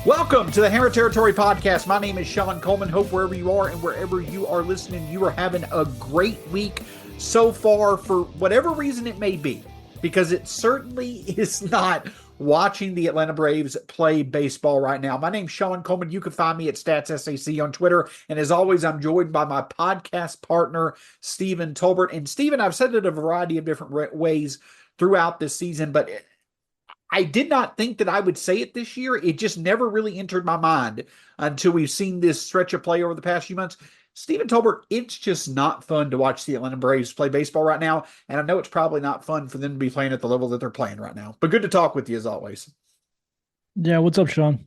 Welcome to the Hammer Territory Podcast. My name is Shawn Coleman. Hope wherever you are and wherever you are listening, you are having a great week so far for whatever reason it may be, because it certainly is not watching the Atlanta Braves play baseball right now. My name's Shawn Coleman. You can find me at StatsSAC on Twitter. And as always, I'm joined by my podcast partner, Stephen Tolbert. And Stephen, I've said it a variety of different ways throughout this season, but I did not think that I would say it this year. It just never really entered my mind until we've seen this stretch of play over the past few months. Stephen Tolbert, it's just not fun to watch the Atlanta Braves play baseball right now. And I know it's probably not fun for them to be playing at the level that they're playing right now. But good to talk with you as always. Yeah, what's up, Shawn?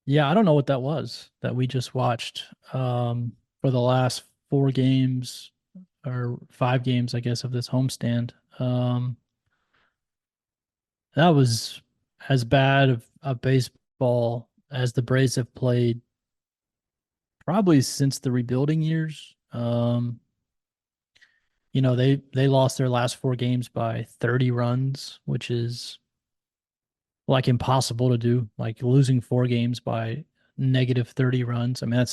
Yeah, I don't know what that was that we just watched for the last 4 games or 5 games, I guess, of this homestand. That was as bad of baseball as the Braves have played probably since the rebuilding years. They lost their last 4 games by 30 runs, which is like impossible to do. Like losing 4 games by negative 30 runs. I mean,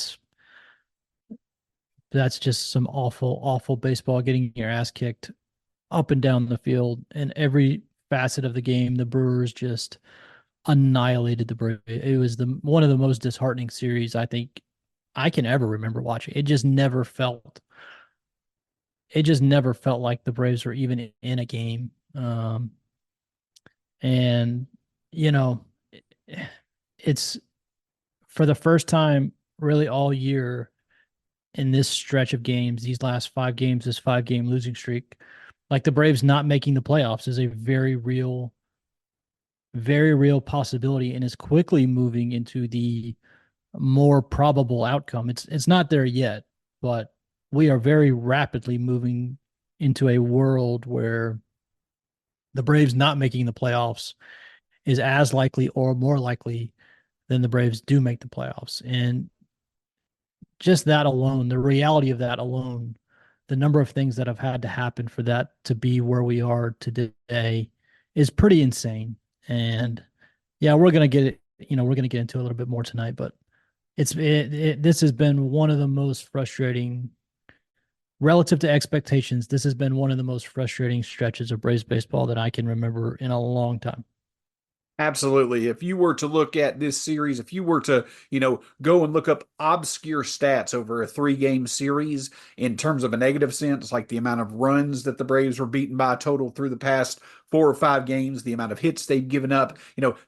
that's just some awful baseball, getting your ass kicked up and down the field in every facet of the game. The Brewers just annihilated the Braves. It was one of the most disheartening series I think I can ever remember watching. It just never felt like the Braves were even in a game. And you know, it's for the first time really all year in this stretch of games, these last 5 games, this 5 game losing streak, like the Braves not making the playoffs is a very real possibility and is quickly moving into the more probable outcome. It's not there yet, but we are very rapidly moving into a world where the Braves not making the playoffs is as likely or more likely than the Braves do make the playoffs. And just that alone, the reality of that alone, the number of things that have had to happen for that to be where we are today is pretty insane. And yeah, we're gonna get it. We're gonna get into it a little bit more tonight, but this has been one of the most frustrating relative to expectations. This has been one of the most frustrating stretches of Braves baseball that I can remember in a long time. Absolutely. If you were to look at this series, if you were to, go and look up obscure stats over a 3 game series in terms of a negative sense, like the amount of runs that the Braves were beaten by total through the past 4 or 5 games, the amount of hits they've given up,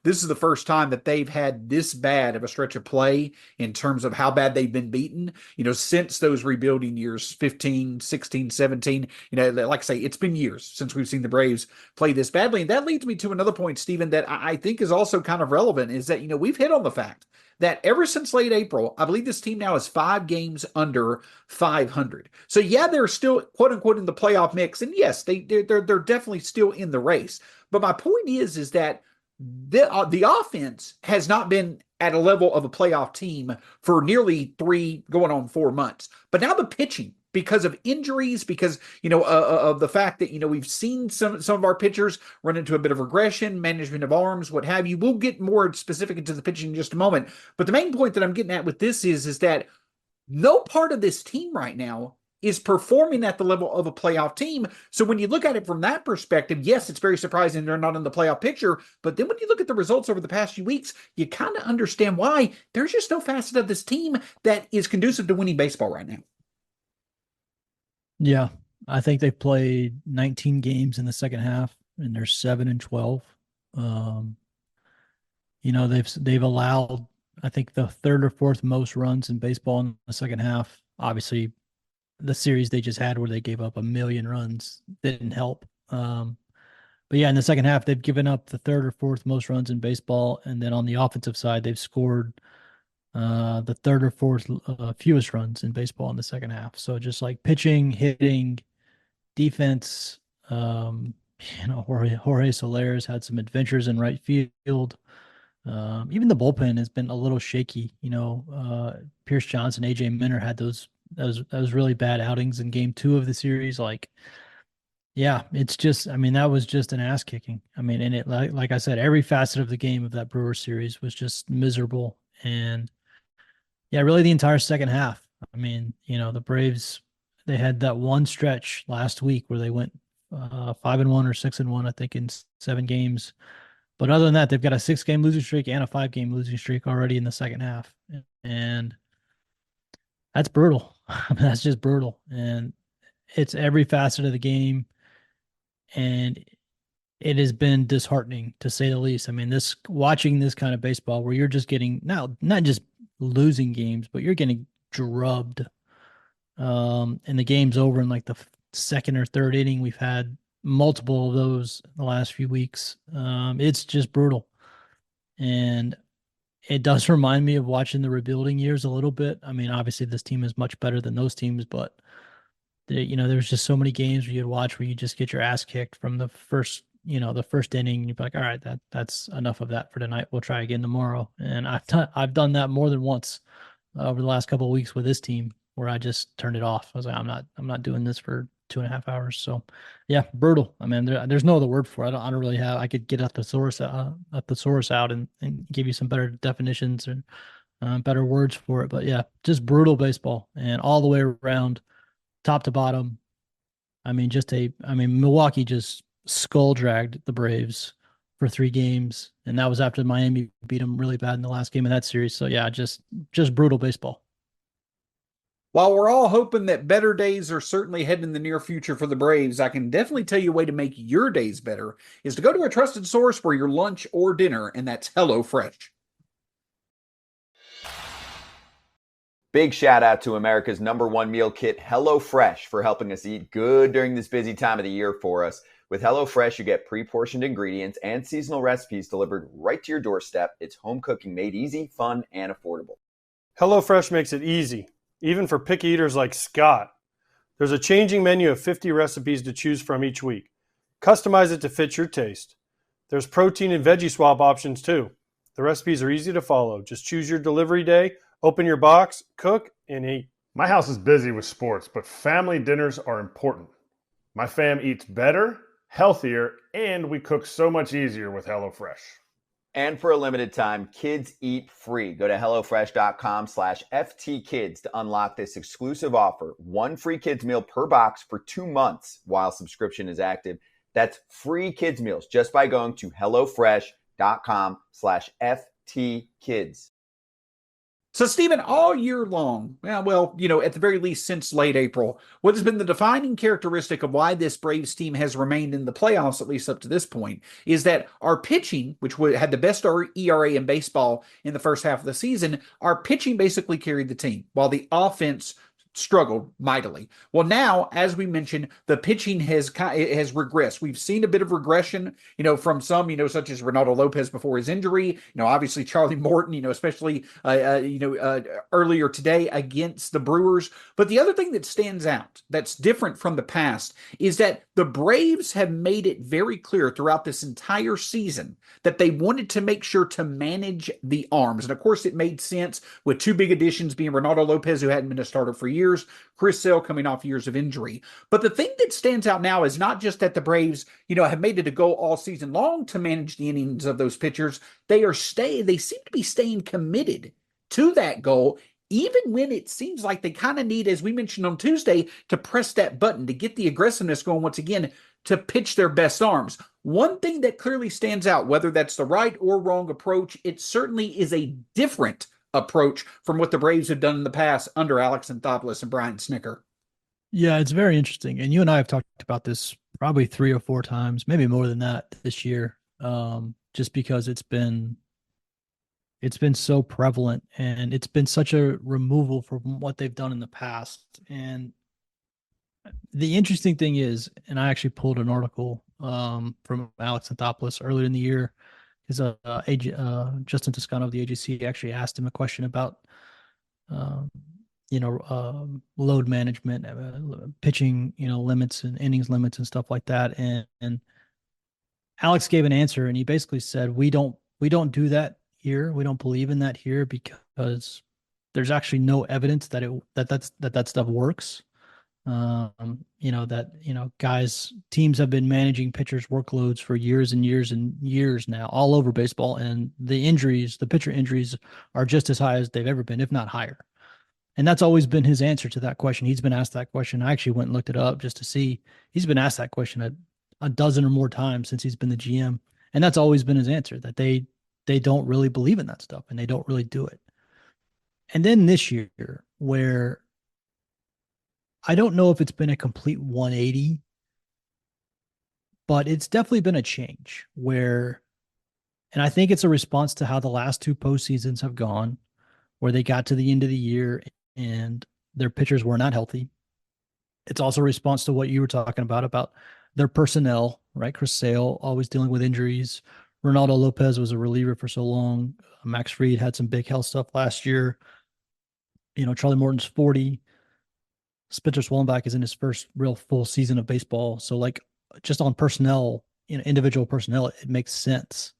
this is the first time that they've had this bad of a stretch of play in terms of how bad they've been beaten, since those rebuilding years, 15, 16, 17, like I say, it's been years since we've seen the Braves play this badly. And that leads me to another point, Stephen, that I think is also kind of relevant is that, we've hit on the fact that ever since late April, I believe this team now is 5 games under 500. So yeah, they're still quote unquote in the playoff mix. And yes, they're definitely still in the race. But my point is that the offense has not been at a level of a playoff team for nearly 3 going on 4 months. But now the pitching, because of injuries, because of the fact that we've seen some of our pitchers run into a bit of regression, management of arms, what have you. We'll get more specific into the pitching in just a moment. But the main point that I'm getting at with this is that no part of this team right now is performing at the level of a playoff team. So when you look at it from that perspective, yes, it's very surprising they're not in the playoff picture. But then when you look at the results over the past few weeks, you kind of understand why there's just no facet of this team that is conducive to winning baseball right now. Yeah, I think they've played 19 games in the second half, and they're 7-12. Um, they've allowed, I think, the third or fourth most runs in baseball in the second half. Obviously, the series they just had where they gave up 1 million runs didn't help. But yeah, in the second half, they've given up the third or fourth most runs in baseball, and then on the offensive side, they've scored the third or fourth fewest runs in baseball in the second half. So just like pitching, hitting, defense. Jorge Soler's had some adventures in right field. Even the bullpen has been a little shaky. Pierce Johnson, AJ Minter had those really bad outings in game 2 of the series. Like Yeah, it's just, I mean, that was just an ass kicking. I mean, and it, like I said, every facet of the game of that Brewers series was just miserable. And yeah, really the entire second half. I mean, the Braves, they had that one stretch last week where they went 5-1 or 6-1, I think, in 7 games. But other than that, they've got a 6-game losing streak and a 5-game losing streak already in the second half. And that's brutal. I mean, that's just brutal. And it's every facet of the game. And it has been disheartening to say the least. I mean, this watching this kind of baseball where you're just getting not just losing games, but you're getting drubbed. And the game's over in like the second or third inning. We've had multiple of those in the last few weeks. It's just brutal. And it does remind me of watching the rebuilding years a little bit. I mean, obviously this team is much better than those teams, but there's just so many games where you'd watch where you just get your ass kicked from the first inning. And you'd be like, all right, that's enough of that for tonight. We'll try again tomorrow. And I've done that more than once over the last couple of weeks with this team where I just turned it off. I was like, I'm not doing this for 2.5 hours. So yeah, brutal. I mean, there's no other word for it. I don't really have, I could get a thesaurus out and give you some better definitions and better words for it. But yeah, just brutal baseball and all the way around, top to bottom. Milwaukee just skull dragged the Braves for 3 games, and that was after Miami beat them really bad in the last game of that series. So yeah, just brutal baseball. While we're all hoping that better days are certainly heading in the near future for the Braves, I can definitely tell you a way to make your days better is to go to a trusted source for your lunch or dinner, and that's HelloFresh. Big shout out to America's #1 meal kit, HelloFresh, for helping us eat good during this busy time of the year for us. With HelloFresh, you get pre-portioned ingredients and seasonal recipes delivered right to your doorstep. It's home cooking made easy, fun, and affordable. HelloFresh makes it easy, even for picky eaters like Scott. There's a changing menu of 50 recipes to choose from each week. Customize it to fit your taste. There's protein and veggie swap options too. The recipes are easy to follow. Just choose your delivery day, open your box, cook, and eat. My house is busy with sports, but family dinners are important. My fam eats better, healthier, and we cook so much easier with HelloFresh. And for a limited time, kids eat free. Go to HelloFresh.com/FTKids to unlock this exclusive offer. 1 free kids meal per box for 2 months while subscription is active. That's free kids meals just by going to HelloFresh.com/FTKids. So, Stephen, all year long, well, at the very least since late April, what has been the defining characteristic of why this Braves team has remained in the playoffs, at least up to this point, is that our pitching, which had the best ERA in baseball in the first half of the season, our pitching basically carried the team, while the offense struggled mightily. Well, now, as we mentioned, the pitching has regressed. We've seen a bit of regression, from some, such as Ronaldo Lopez before his injury. Obviously Charlie Morton, especially earlier today against the Brewers. But the other thing that stands out, that's different from the past, is that the Braves have made it very clear throughout this entire season that they wanted to make sure to manage the arms. And of course, it made sense with 2 big additions being Ronaldo Lopez, who hadn't been a starter for years, Chris Sale coming off years of injury. But the thing that stands out now is not just that the Braves, have made it a goal all season long to manage the innings of those pitchers. They seem to be staying committed to that goal, even when it seems like they kind of need, as we mentioned on Tuesday, to press that button to get the aggressiveness going once again, to pitch their best arms. One thing that clearly stands out, whether that's the right or wrong approach, it certainly is a different approach from what the Braves have done in the past under Alex Anthopoulos and Brian Snitker. Yeah, it's very interesting. And you and I have talked about this probably 3 or 4 times, maybe more than that this year. Just because it's been so prevalent and it's been such a removal from what they've done in the past. And the interesting thing is, and I actually pulled an article from Alex Anthopoulos earlier in the year, because Justin Toscano of the AJC actually asked him a question about load management, pitching, limits and innings limits and stuff like that. And Alex gave an answer, and he basically said, we don't do that here. We don't believe in that here because there's actually no evidence that that stuff works. Guys, teams have been managing pitchers' workloads for years and years and years now, all over baseball. And the pitcher injuries are just as high as they've ever been, if not higher. And that's always been his answer to that question. He's been asked that question. I actually went and looked it up just to see. He's been asked that question a dozen or more times since he's been the GM. And that's always been his answer, that they don't really believe in that stuff and they don't really do it. And then this year, where I don't know if it's been a complete 180, but it's definitely been a change and I think it's a response to how the last two postseasons have gone, where they got to the end of the year and their pitchers were not healthy. It's also a response to what you were talking about their personnel, right? Chris Sale always dealing with injuries. Ronaldo Lopez was a reliever for so long. Max Fried had some big health stuff last year. Charlie Morton's 40. Spencer Swellenbach is in his first real full season of baseball. So just on personnel, individual personnel, it makes sense.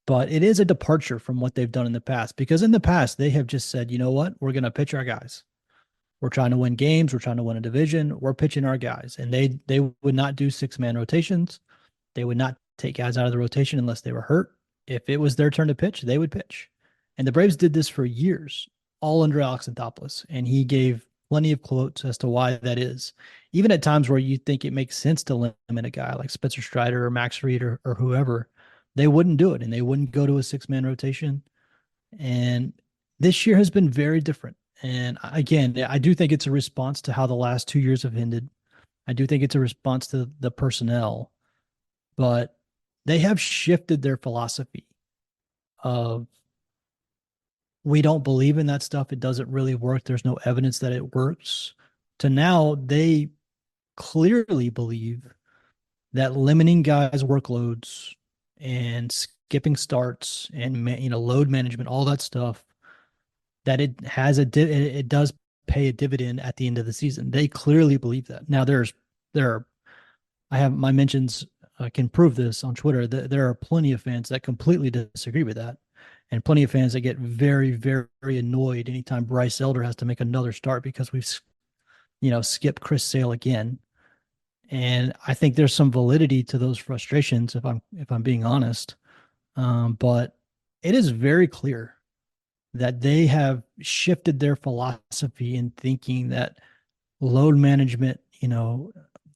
But it is a departure from what they've done in the past, because in the past they have just said, you know what, we're going to pitch our guys. We're trying to win games. We're trying to win a division. We're pitching our guys. And they would not do 6-man rotations. They would not take guys out of the rotation unless they were hurt. If it was their turn to pitch, they would pitch. And the Braves did this for years, all under Alex Anthopoulos. And he gave plenty of quotes as to why that is. Even at times where you think it makes sense to limit a guy like Spencer Strider or Max Fried or whoever, they wouldn't do it. And they wouldn't go to a 6-man rotation. And this year has been very different. And again, I do think it's a response to how the last 2 years have ended. I do think it's a response to the personnel, but they have shifted their philosophy of, we don't believe in that stuff. It doesn't really work. There's no evidence that it works. To now, they clearly believe that limiting guys' workloads and skipping starts and load management, all that stuff, that it has it does pay a dividend at the end of the season. They clearly believe that. Now I have my mentions can prove this on Twitter. There are plenty of fans that completely disagree with that, and plenty of fans that get very, very annoyed anytime Bryce Elder has to make another start because we've skipped Chris Sale again. And I think there's some validity to those frustrations, if I'm being honest. But it is very clear that they have shifted their philosophy in thinking that load management,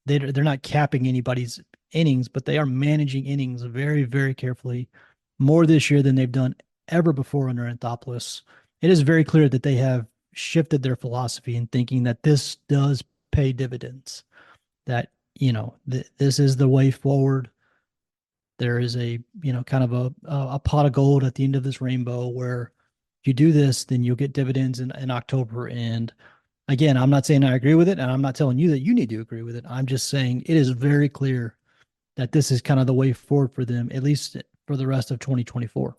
they're not capping anybody's innings, but they are managing innings very, very carefully, more this year than they've done ever before under Anthopoulos. It is very clear that they have shifted their philosophy in thinking that this does pay dividends, that, this is the way forward. There is a, kind of a pot of gold at the end of this rainbow where if you do this, then you'll get dividends in October. And again, I'm not saying I agree with it, and I'm not telling you that you need to agree with it. I'm just saying it is very clear that this is kind of the way forward for them, at least for the rest of 2024.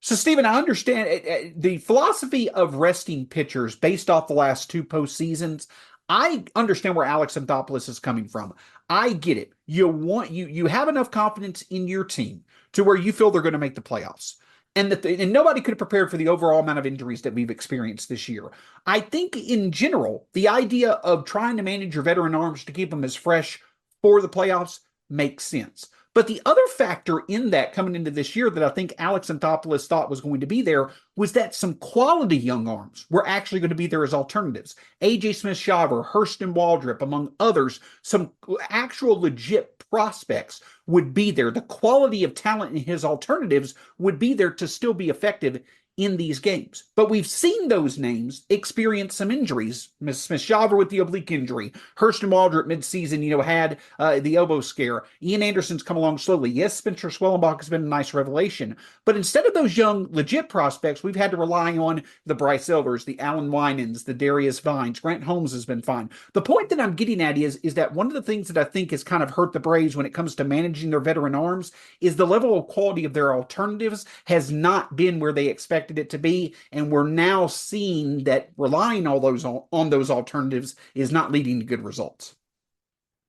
So, Stephen, I understand the philosophy of resting pitchers based off the last two postseasons. I understand where Alex Anthopoulos is coming from. I get it. You have enough confidence in your team to where you feel they're going to make the playoffs. And and nobody could have prepared for the overall amount of injuries that we've experienced this year. I think in general, the idea of trying to manage your veteran arms to keep them as fresh for the playoffs makes sense. But the other factor in that coming into this year that I think Alex Anthopoulos thought was going to be there was that some quality young arms were actually going to be there as alternatives. A.J. Smith-Shawver, Hurston Waldrop, among others, some actual legit prospects would be there. The quality of talent in his alternatives would be there to still be effective in these games. But we've seen those names experience some injuries. Smith-Shawver with the oblique injury. Hurston Waldrop midseason, had the elbow scare. Ian Anderson's come along slowly. Yes, Spencer Swellenbach has been a nice revelation. But instead of those young, legit prospects, we've had to rely on the Bryce Elders, the Alan Winans, the Darius Vines. Grant Holmes has been fine. The point that I'm getting at is that one of the things that I think has kind of hurt the Braves when it comes to managing their veteran arms is the level of quality of their alternatives has not been where they expected it to be, and we're now seeing that relying on those alternatives is not leading to good results.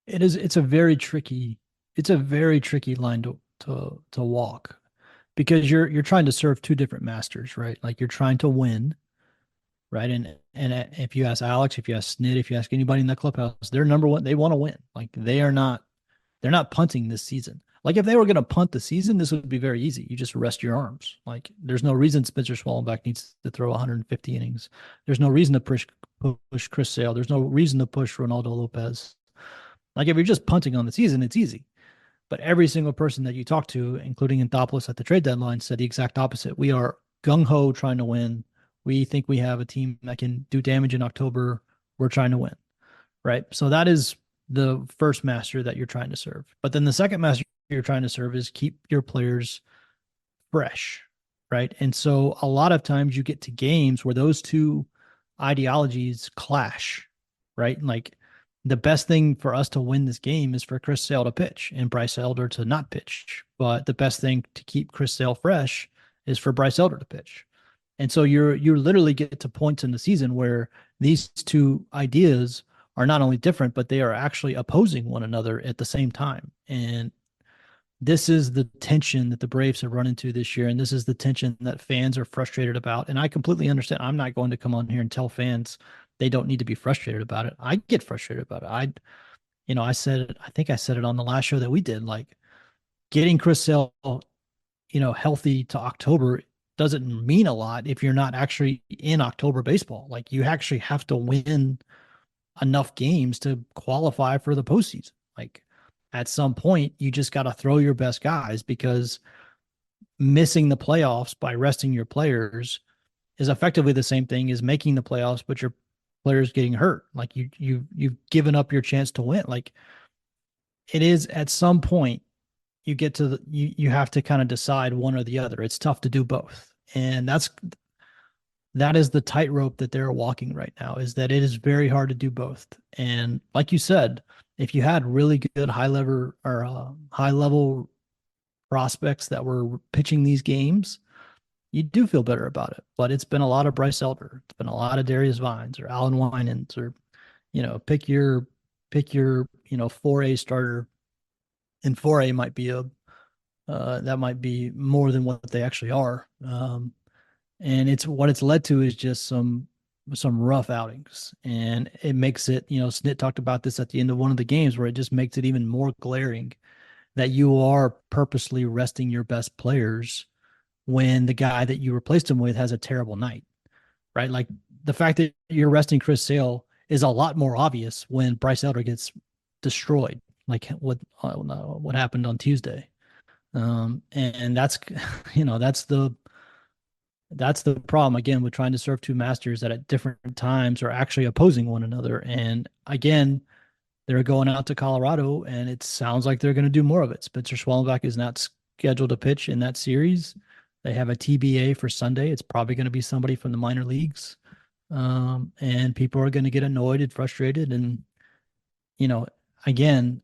It's a very tricky line to walk, because you're trying to serve two different masters, right? Like, you're trying to win, right? if you ask Alex, if you ask Snit, if you ask anybody in that clubhouse, they're number one. They want to win. Like they're not punting this season. Like if they were going to punt the season, this would be very easy. You just rest your arms. Like there's no reason Spencer Schwallenbach needs to throw 150 innings. There's no reason to push Chris Sale. There's no reason to push Ronaldo Lopez. Like if you're just punting on the season, it's easy. But every single person that you talk to, including Anthopoulos at the trade deadline, said the exact opposite. We are gung-ho trying to win. We think we have a team that can do damage in October. We're trying to win, right? So that is the first master that you're trying to serve. But then the second master you're trying to serve is keep your players fresh, right? And so a lot of times you get to games where those two ideologies clash, right? Like the best thing for us to win this game is for Chris Sale to pitch and Bryce Elder to not pitch. But the best thing to keep Chris Sale fresh is for Bryce Elder to pitch. And so you literally get to points in the season where these two ideas are not only different, but they are actually opposing one another at the same time. And this is the tension that the Braves have run into this year. And this is the tension that fans are frustrated about. And I completely understand. I'm not going to come on here and tell fans they don't need to be frustrated about it. I get frustrated about it. I think I said it on the last show that we did, like getting Chris Sale, healthy to October doesn't mean a lot if you're not actually in October baseball. Like you actually have to win enough games to qualify for the postseason. Like at some point, you just got to throw your best guys, because missing the playoffs by resting your players is effectively the same thing as making the playoffs, but your players getting hurt. Like you've given up your chance to win. Like it is at some point you get to you have to kind of decide one or the other. It's tough to do both. And that is the tightrope that they're walking right now, is that it is very hard to do both. And like you said, if you had really good high level prospects that were pitching these games, you do feel better about it. But it's been a lot of Bryce Elder. It's been a lot of Darius Vines or Alan Winans, or, pick your 4A starter. And 4A might be that might be more than what they actually are. And what it's led to is just some rough outings. And it makes it, Snit talked about this at the end of one of the games, where it just makes it even more glaring that you are purposely resting your best players when the guy that you replaced him with has a terrible night, right? Like the fact that you're resting Chris Sale is a lot more obvious when Bryce Elder gets destroyed, like what happened on Tuesday. And that's, that's the problem, again, with trying to serve two masters that at different times are actually opposing one another. And again, they're going out to Colorado, and it sounds like they're going to do more of it. Spencer Schwallenbach is not scheduled to pitch in that series. They have a TBA for Sunday. It's probably going to be somebody from the minor leagues. And people are going to get annoyed and frustrated. And, again,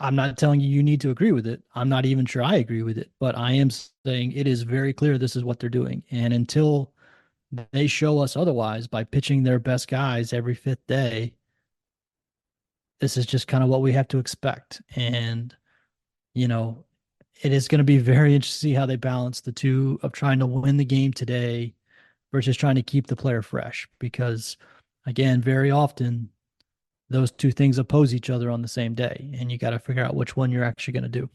I'm not telling you need to agree with it. I'm not even sure I agree with it, but I am saying it is very clear this is what they're doing. And until they show us otherwise by pitching their best guys every fifth day, this is just kind of what we have to expect. And, it is going to be very interesting to see how they balance the two of trying to win the game today versus trying to keep the player fresh. Because, again, very often those two things oppose each other on the same day, and you got to figure out which one you're actually going to do.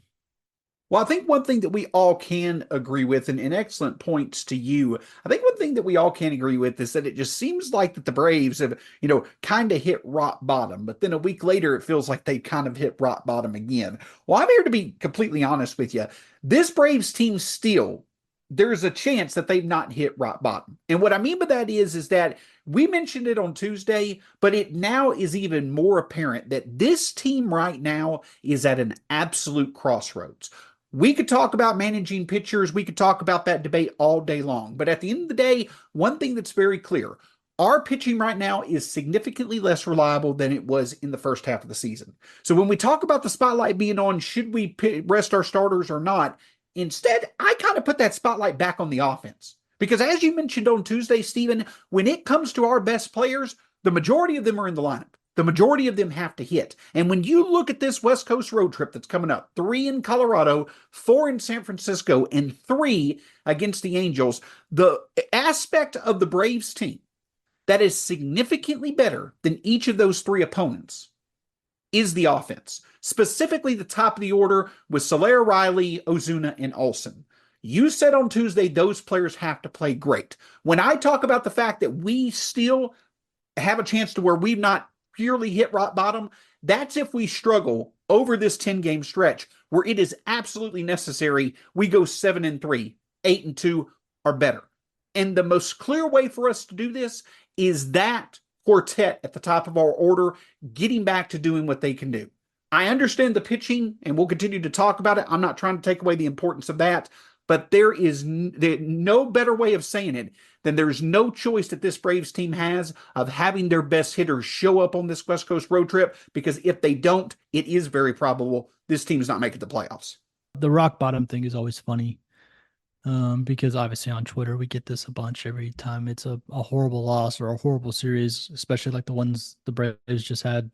Well, I think one thing that we all can agree with, and excellent points to you, I think one thing that we all can agree with is that it just seems like that the Braves have, kind of hit rock bottom, but then a week later, it feels like they've kind of hit rock bottom again. Well, I'm here to be completely honest with you. This Braves team still, there's a chance that they've not hit rock bottom. And what I mean by that is that we mentioned it on Tuesday, but it now is even more apparent that this team right now is at an absolute crossroads. We could talk about managing pitchers. We could talk about that debate all day long. But at the end of the day, one thing that's very clear, our pitching right now is significantly less reliable than it was in the first half of the season. So when we talk about the spotlight being on, should we rest our starters or not? Instead, I kind of put that spotlight back on the offense. Because as you mentioned on Tuesday, Stephen, when it comes to our best players, the majority of them are in the lineup. The majority of them have to hit. And when you look at this West Coast road trip that's coming up, 3 in Colorado, 4 in San Francisco, and 3 against the Angels, the aspect of the Braves team that is significantly better than each of those three opponents is the offense, specifically the top of the order with Soler, Riley, Ozuna, and Olsen. You said on Tuesday those players have to play great. When I talk about the fact that we still have a chance to where we've not purely hit rock bottom, that's if we struggle over this 10-game stretch where it is absolutely necessary we go 7-3, 8-2, or better. And the most clear way for us to do this is that quartet at the top of our order getting back to doing what they can do. I understand the pitching, and we'll continue to talk about it. I'm not trying to take away the importance of that, but there is no better way of saying it than there's no choice that this Braves team has of having their best hitters show up on this West Coast road trip, because if they don't, it is very probable this team is not making the playoffs. The rock bottom thing is always funny because obviously on Twitter we get this a bunch every time it's a horrible loss or a horrible series, especially like the ones the Braves just had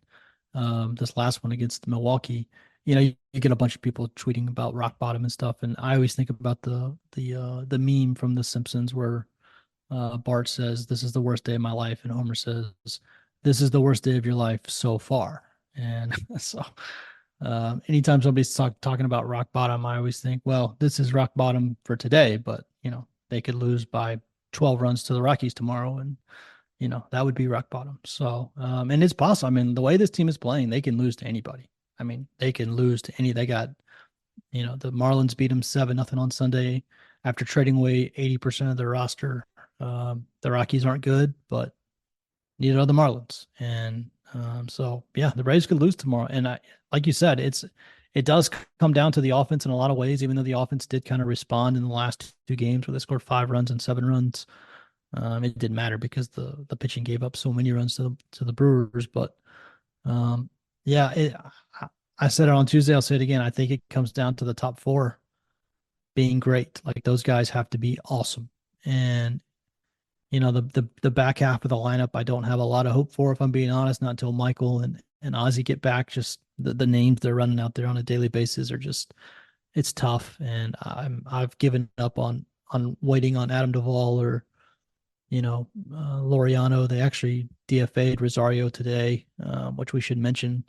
this last one against Milwaukee. You get a bunch of people tweeting about rock bottom and stuff, and I always think about the meme from The Simpsons where Bart says, "This is the worst day of my life," and Homer says, "This is the worst day of your life so far." And so anytime somebody's talking about rock bottom, I always think, well, this is rock bottom for today, but they could lose by 12 runs to the Rockies tomorrow, and that would be rock bottom. So and it's possible. I mean, the way this team is playing, they can lose to anybody. I mean, they can lose to any. They got, the Marlins beat them 7-0 on Sunday after trading away 80% of their roster. The Rockies aren't good, but neither are the Marlins. And so, yeah, the Braves could lose tomorrow. And like you said, it does come down to the offense in a lot of ways, even though the offense did kind of respond in the last two games where they scored 5 runs and 7 runs. It didn't matter because the pitching gave up so many runs to the Brewers. But I said it on Tuesday. I'll say it again. I think it comes down to the top 4 being great. Like, those guys have to be awesome. And the back half of the lineup, I don't have a lot of hope for, if I'm being honest, not until Michael and Ozzy get back. Just the names they're running out there on a daily basis are just, it's tough. And I've given up on waiting on Adam Duvall or, Laureano. They actually DFA'd Rosario today, which we should mention.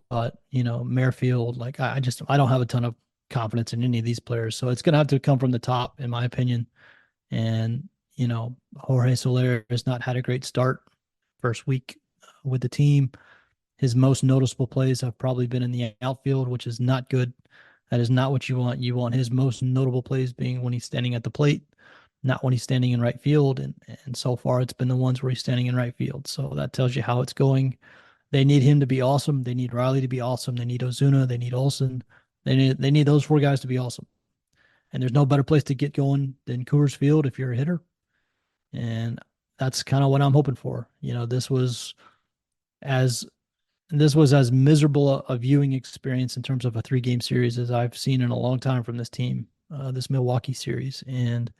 But, Merrifield, like, I don't have a ton of confidence in any of these players. So it's going to have to come from the top, in my opinion. And, Jorge Soler has not had a great start first week with the team. His most noticeable plays have probably been in the outfield, which is not good. That is not what you want. You want his most notable plays being when he's standing at the plate, not when he's standing in right field. And so far it's been the ones where he's standing in right field. So that tells you how it's going. They need him to be awesome. They need Riley to be awesome. They need Ozuna. They need Olsen. They need those 4 guys to be awesome. And there's no better place to get going than Coors Field if you're a hitter. And that's kind of what I'm hoping for. This was as miserable a viewing experience in terms of a 3-game series as I've seen in a long time from this team, this Milwaukee series. And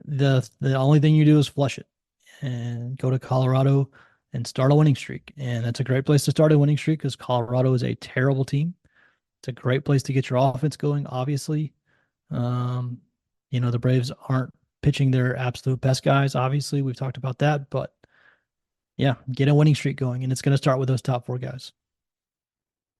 the only thing you do is flush it and go to Colorado and start a winning streak. And that's a great place to start a winning streak because Colorado is a terrible team. It's a great place to get your offense going, obviously. The Braves aren't pitching their absolute best guys, obviously. We've talked about that. But, yeah, get a winning streak going, and it's going to start with those top 4 guys.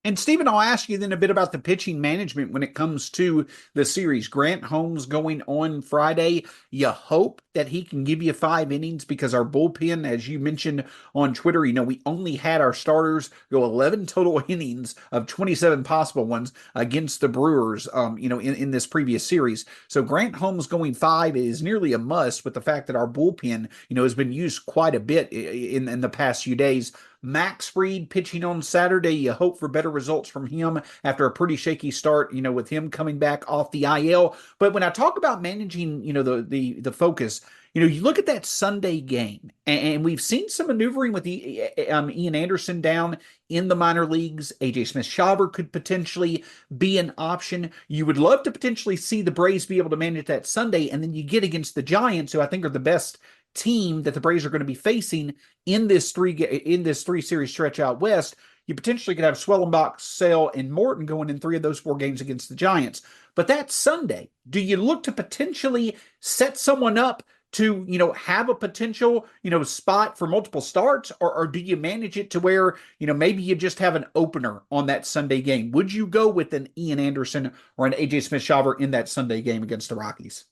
And Stephen, I'll ask you then a bit about the pitching management when it comes to the series. Grant Holmes going on Friday. You hope that he can give you 5 innings because our bullpen, as you mentioned on Twitter, we only had our starters go 11 total innings of 27 possible ones against the Brewers, in this previous series. So Grant Holmes going 5 is nearly a must with the fact that our bullpen, has been used quite a bit in the past few days. Max Fried pitching on Saturday. You hope for better results from him after a pretty shaky start, with him coming back off the IL. But when I talk about managing, the focus, you look at that Sunday game, and we've seen some maneuvering with Ian Anderson down in the minor leagues. AJ Smith-Shawver could potentially be an option. You would love to potentially see the Braves be able to manage that Sunday, and then you get against the Giants, who I think are the best team that the Braves are going to be facing in this 3-series stretch out west. You potentially could have Swellenbach, Sale, and Morton going in 3 of those 4 games against the Giants. But that Sunday, do you look to potentially set someone up to, have a potential, spot for multiple starts, or do you manage it to where, maybe you just have an opener on that Sunday game? Would you go with an Ian Anderson or an AJ Smith-Shawver in that Sunday game against the Rockies?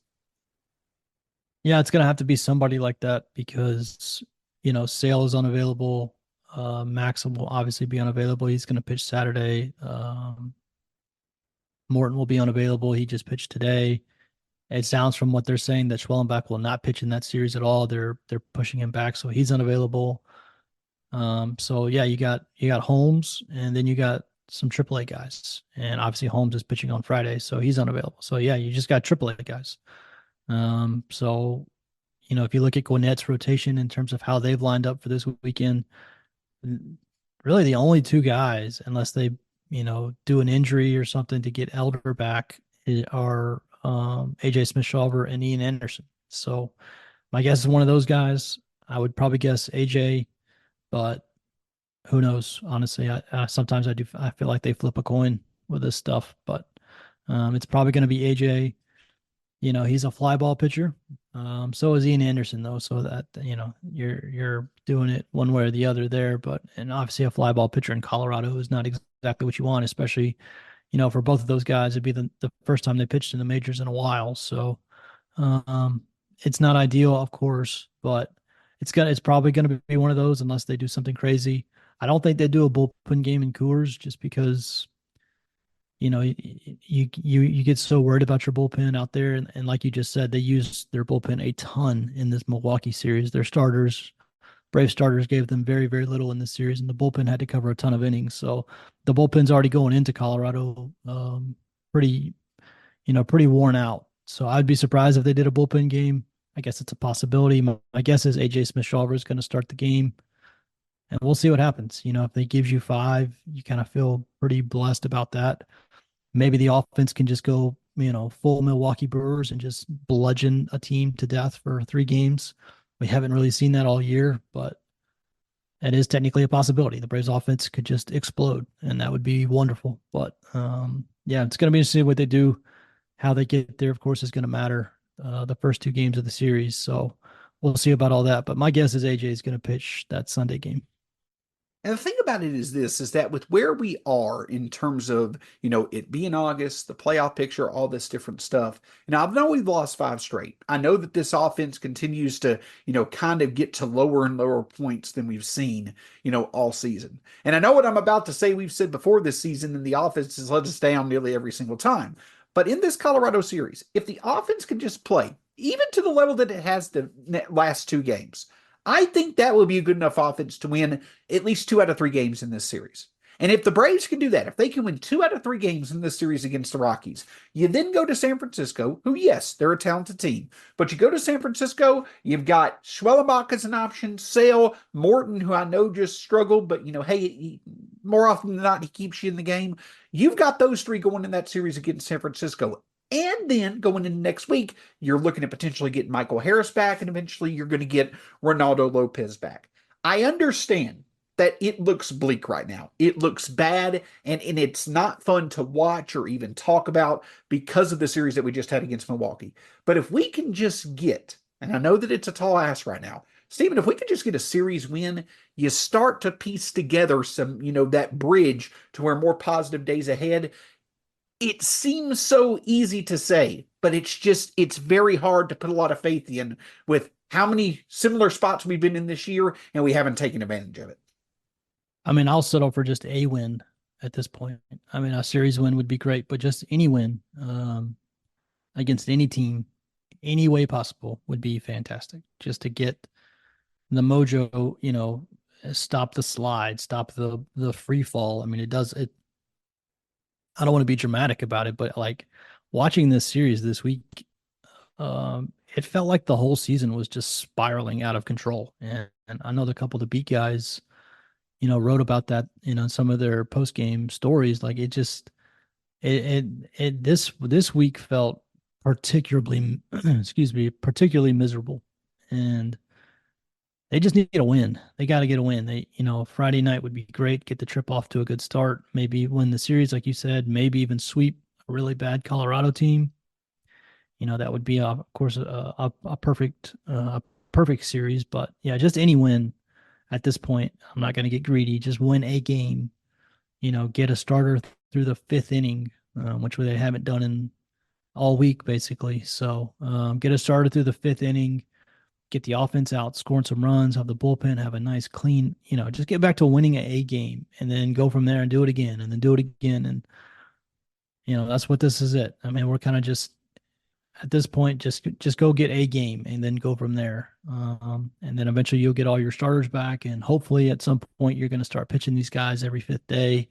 Yeah, it's going to have to be somebody like that because, Sale is unavailable. Max will obviously be unavailable. He's going to pitch Saturday. Morton will be unavailable. He just pitched today. It sounds from what they're saying that Schwellenbach will not pitch in that series at all. They're pushing him back, so he's unavailable. So yeah, you got Holmes, and then you got some AAA guys, and obviously Holmes is pitching on Friday, so he's unavailable. So yeah, you just got AAA guys. So if you look at Gwinnett's rotation in terms of how they've lined up for this weekend, really the only two guys, unless they do an injury or something to get Elder back, are AJ Smith-Shawver and Ian Anderson. So my guess is one of those guys. I would probably guess AJ, but who knows? Honestly, I sometimes I feel like they flip a coin with this stuff, but it's probably going to be AJ. He's a fly ball pitcher. So is Ian Anderson though. So that, you're doing it one way or the other there, and obviously a fly ball pitcher in Colorado is not exactly what you want, especially, for both of those guys. It'd be the first time they pitched in the majors in a while. So, it's not ideal, of course, but it's probably going to be one of those unless they do something crazy. I don't think they do a bullpen game in Coors just because, you get so worried about your bullpen out there. And like you just said, they used their bullpen a ton in this Milwaukee series. Their Brave starters gave them very, very little in this series, and the bullpen had to cover a ton of innings. So the bullpen's already going into Colorado pretty worn out. So I'd be surprised if they did a bullpen game. I guess it's a possibility. My guess is AJ Smith-Shawver is going to start the game, and we'll see what happens. If they gives you 5, you kind of feel pretty blessed about that. Maybe the offense can just go, full Milwaukee Brewers and just bludgeon a team to death for 3 games. We haven't really seen that all year, but it is technically a possibility. The Braves offense could just explode, and that would be wonderful. But yeah, it's going to be interesting what they do. How they get there, of course, is going to matter the first 2 games of the series. So we'll see about all that. But my guess is AJ is going to pitch that Sunday game. And the thing about it is this, is that with where we are in terms of, it being August, the playoff picture, all this different stuff. Now, I know we've lost 5 straight. I know that this offense continues to, kind of get to lower and lower points than we've seen, all season. And I know what I'm about to say we've said before this season, and the offense has let us down nearly every single time. But in this Colorado series, if the offense can just play, even to the level that it has the last 2 games, I think that will be a good enough offense to win at least 2 out of 3 games in this series. And if the Braves can do that, if they can win 2 out of 3 games in this series against the Rockies, you then go to San Francisco, who, yes, they're a talented team, but you go to San Francisco, you've got Schwellenbach as an option, Sale, Morton, who I know just struggled, but, hey, more often than not, he keeps you in the game. You've got those 3 going in that series against San Francisco. And then going into next week, you're looking at potentially getting Michael Harris back, and eventually you're going to get Ronaldo Lopez back. I understand that it looks bleak right now. It looks bad, and it's not fun to watch or even talk about because of the series that we just had against Milwaukee. But if we can just get, and I know that it's a tall ask right now, Stephen, if we could just get a series win, you start to piece together some, that bridge to where more positive days ahead. It seems so easy to say, but it's very hard to put a lot of faith in with how many similar spots we've been in this year, and we haven't taken advantage of it. I mean, I'll settle for just a win at this point. I mean, a series win would be great, but just any win against any team, any way possible would be fantastic. Just to get the mojo, stop the slide, stop the free fall. I mean, I don't want to be dramatic about it, but like watching this series this week, it felt like the whole season was just spiraling out of control. And I know the couple of the beat guys, wrote about that, in some of their post game stories. Like this week felt particularly, particularly miserable, and they just need a win. They got to get a win. Friday night would be great. Get the trip off to a good start. Maybe win the series, like you said. Maybe even sweep a really bad Colorado team. that would be, of course, a perfect series. But yeah, just any win at this point. I'm not going to get greedy. Just win a game. Get a starter through the fifth inning, which they haven't done in all week, basically. So get a starter through the fifth inning, get the offense out, scoring some runs, have the bullpen, have a nice clean, just get back to winning a game and then go from there and do it again and then do it again. And, that's what this is it. I mean, we're kind of just at this point, just go get a game and then go from there. And then eventually you'll get all your starters back. And hopefully at some point you're going to start pitching these guys every fifth day,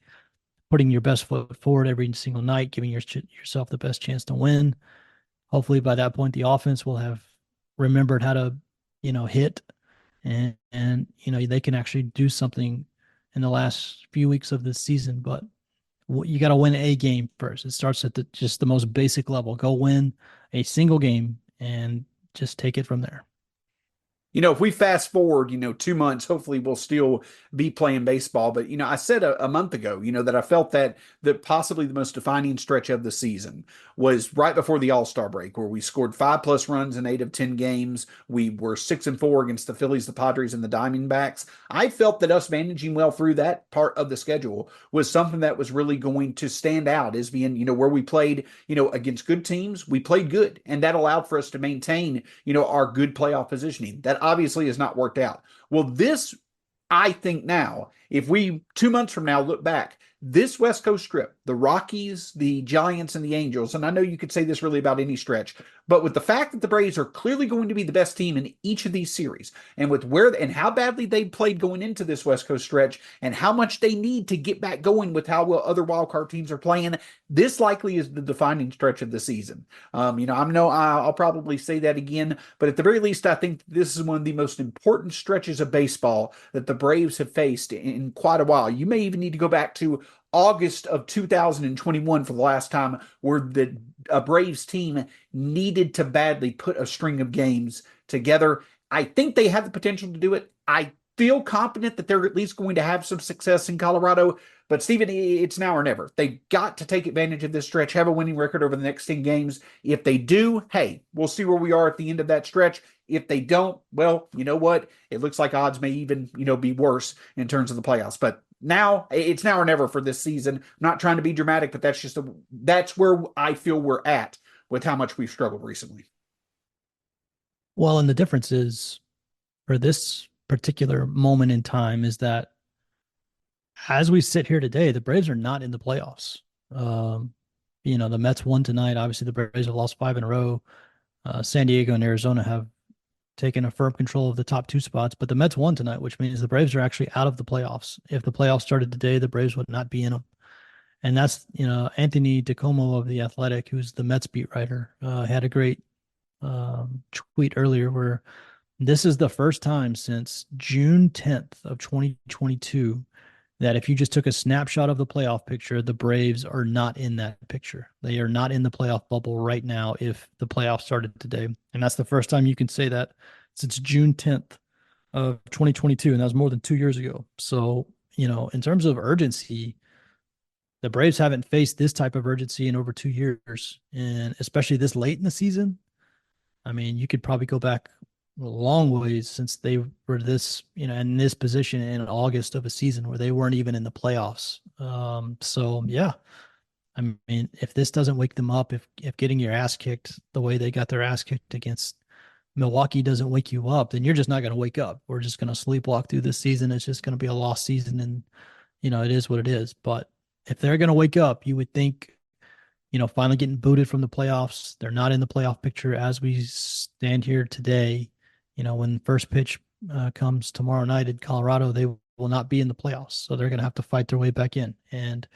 putting your best foot forward every single night, giving yourself the best chance to win. Hopefully by that point, the offense will have remembered how to, hit and they can actually do something in the last few weeks of the season. But you got to win a game first. It starts at just the most basic level. Go win a single game and just take it from there. If we fast forward, 2 months, hopefully we'll still be playing baseball. But, I said a month ago, that I felt that possibly the most defining stretch of the season was right before the All-Star break, where we scored 5+ runs in 8 of 10 games. We were 6-4 against the Phillies, the Padres, and the Diamondbacks. I felt that us managing well through that part of the schedule was something that was really going to stand out as being, where we played, against good teams, we played good. And that allowed for us to maintain, our good playoff positioning. That obviously has not worked out. Well, this, I think now, if we 2 months from now look back, this West Coast strip, the Rockies, the Giants, and the Angels, and I know you could say this really about any stretch, but with the fact that the Braves are clearly going to be the best team in each of these series, and with where and how badly they played going into this West Coast stretch, and how much they need to get back going with how well other wildcard teams are playing, this likely is the defining stretch of the season. I'll probably say that again, but at the very least, I think this is one of the most important stretches of baseball that the Braves have faced in quite a while. You may even need to go back to August of 2021 for the last time where the Braves team needed to badly put a string of games together. I think they have the potential to do it. I feel confident that they're at least going to have some success in Colorado. But, Steven, it's now or never. They've got to take advantage of this stretch, have a winning record over the next 10 games. If they do, hey, we'll see where we are at the end of that stretch. If they don't, well, you know what? It looks like odds may even, be worse in terms of the playoffs. But now, it's now or never for this season. I'm not trying to be dramatic, but that's where I feel we're at with how much we've struggled recently. Well, and the difference is for this particular moment in time is that as we sit here today, the Braves are not in the playoffs. The Mets won tonight. Obviously, the Braves have lost 5 in a row. San Diego and Arizona have taken a firm control of the top 2 spots, but the Mets won tonight, which means the Braves are actually out of the playoffs. If the playoffs started today, the Braves would not be in them. And that's, Anthony DiComo of The Athletic, who's the Mets beat writer, had a great tweet earlier where this is the first time since June 10th of 2022 that if you just took a snapshot of the playoff picture, the Braves are not in that picture. They are not in the playoff bubble right now if the playoffs started today. And that's the first time you can say that since June 10th of 2022. And that was more than 2 years ago. So, in terms of urgency, the Braves haven't faced this type of urgency in over 2 years. And especially this late in the season. I mean, you could probably go back a long ways since they were this, in this position in August of a season where they weren't even in the playoffs. So yeah, I mean, if this doesn't wake them up, if getting your ass kicked the way they got their ass kicked against Milwaukee doesn't wake you up, then you're just not going to wake up. We're just going to sleepwalk through this season. It's just going to be a lost season, and it is what it is. But if they're going to wake up, you would think, finally getting booted from the playoffs. They're not in the playoff picture as we stand here today. When first pitch comes tomorrow night in Colorado, they will not be in the playoffs. So they're going to have to fight their way back in. And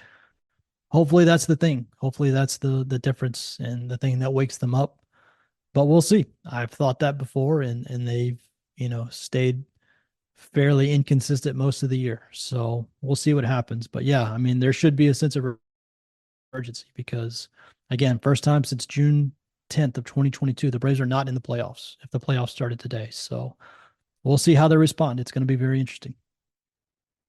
hopefully that's the thing. Hopefully that's the difference and the thing that wakes them up. But we'll see. I've thought that before, and they've, stayed fairly inconsistent most of the year. So we'll see what happens. But yeah, I mean, there should be a sense of urgency because, again, first time since June 10th of 2022, the Braves are not in the playoffs if the playoffs started today. So we'll see how they respond. It's going to be very interesting.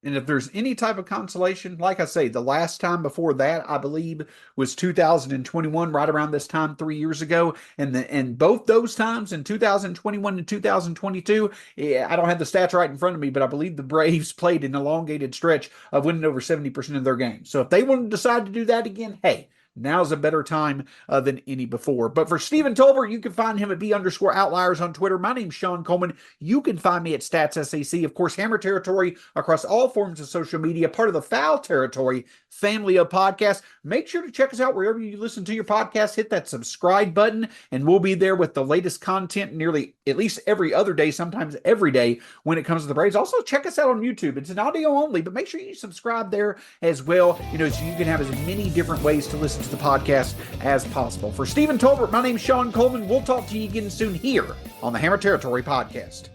And if there's any type of consolation, like I say, the last time before that, I believe, was 2021, right around this time 3 years ago. And both those times in 2021 and 2022, I don't have the stats right in front of me, but I believe the Braves played an elongated stretch of winning over 70% of their games. So if they want to decide to do that again, hey, now's a better time than any before. But for Stephen Tolbert, you can find him at B_outliers on Twitter. My name's Shawn Coleman. You can find me at StatsSAC. Of course, Hammer Territory across all forms of social media, part of the Foul Territory family of podcasts. Make sure to check us out wherever you listen to your podcast. Hit that subscribe button, and we'll be there with the latest content nearly at least every other day, sometimes every day when it comes to the Braves. Also, check us out on YouTube. It's an audio only, but make sure you subscribe there as well, so you can have as many different ways to listen to the podcast as possible. For Stephen Tolbert, my name's Shawn Coleman. We'll talk to you again soon here on the Hammer Territory Podcast.